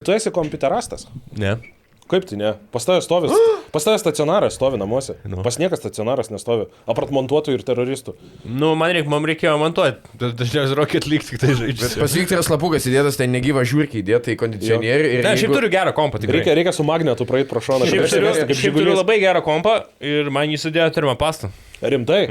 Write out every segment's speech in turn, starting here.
tu esi kompiuterastas? Ne. Kaip tai ne? Pas tavęs stacionaras stovi namuose. Nu. Pas niekas stacionaras nestovi. Apart montuotojų ir teroristų. Nu, man reikėjo montuoti. Dažniausiai Rocket League tik tai žaidžiu. Bet pasirinkti yra slapukas įdėtas, tai negyva žiūrkį įdėta į kondicionierių. Ne, šiaip turiu gerą kompą tikrai. Reikia su magnetu praeit pro šoną. Šiaip turiu labai gerą kompą ir man jį sudėjo termopastą. Rimtai?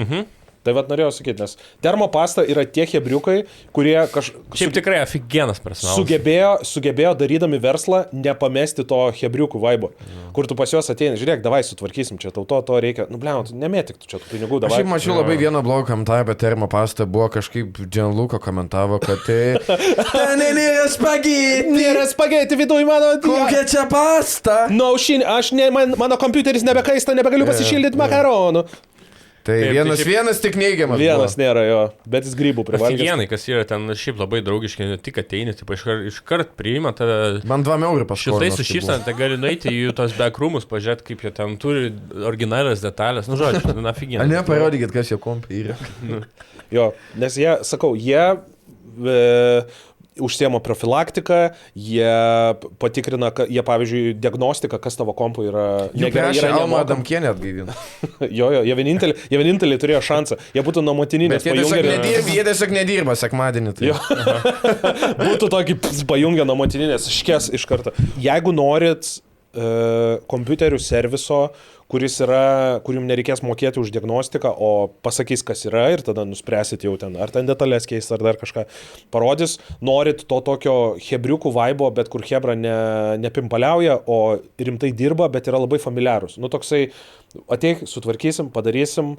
Tai vat norėjau sakyti, nes termopasta yra tie hebriukai, kurie Šiaip tikrai aфиgenas personalas. sugebėjo darydami verslą nepamesti to hebriukų vaibo. Kur tu pas juos ateini, žiūrėk, davai sutvarkysim čia, tau to reikia. Nu, bliam, tu nemėtik tu čia tų pinigų, davai. Aš šiaip mačiau labai vieną blogą komentarą apie termopastą, buvo kažkaip Gianluca komentavo, kad tai... Ten nėra spaghetti! Nėra spaghetti viduj mano... Kokia čia pasta? Mano kompiuteris nebekaista, nebegaliu pasišildyti makaronų. Tai vienas tik neigiamas. Vienas nėra jo, bet jis grybų privalgęs. Aфиgenai, kas yra ten šiaip labai draugiški, tik ateini, taip iškart priima tave. Man 2 eurų paskolino. Šiltai sušypsant, tai gali nueiti į tos backroomus, pažiūrėti, kaip jie ten turi originalias detalės. Nu, žodžiu, aфиgenai. Ne, parodykit, kas jo kompai yra. Jo, nes jie užsiema profilaktiką, jie patikrina, jie pavyzdžiui diagnostiką, kas tavo kompo yra negerai. Jie Alma Adamkienė atgaivina. Jo, jie vieninteliai turėjo šansą. Jie būtų nuo motininės pajungę. Jie tiesiog nedirba sekmadienį. Tai. Būtų tokį pajungę nuo motininės škės iš karto. Jeigu norit kompiuterių serviso, kur jums nereikės mokėti už diagnostiką, o pasakys, kas yra ir tada nuspręsit jau ten, ar ten detalės keis, ar dar kažką parodys. Norit to tokio hebriukų vaibo, bet kur hebra nepimpaliauja, o rimtai dirba, bet yra labai familiarus. Nu, toksai, ateik, sutvarkysim, padarysim,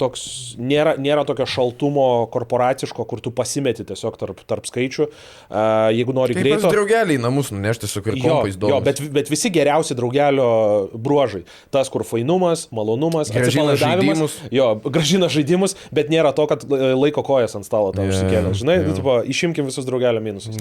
toks, nėra tokio šaltumo korporaciško, kur tu pasimeti tiesiog tarp skaičių. Jeigu nori kaip greito... Kaip draugeliai namus nunešti su kompais domus. Jo, bet visi geriausi draugelio bruožai. Tas, kur fainumas, malonumas, grąžina žaidimus. Jo, grąžina žaidimus, bet nėra to, kad laiko kojas ant stalo tau užsikėlė. Žinai, tipo, išimkim visus draugelio minusus.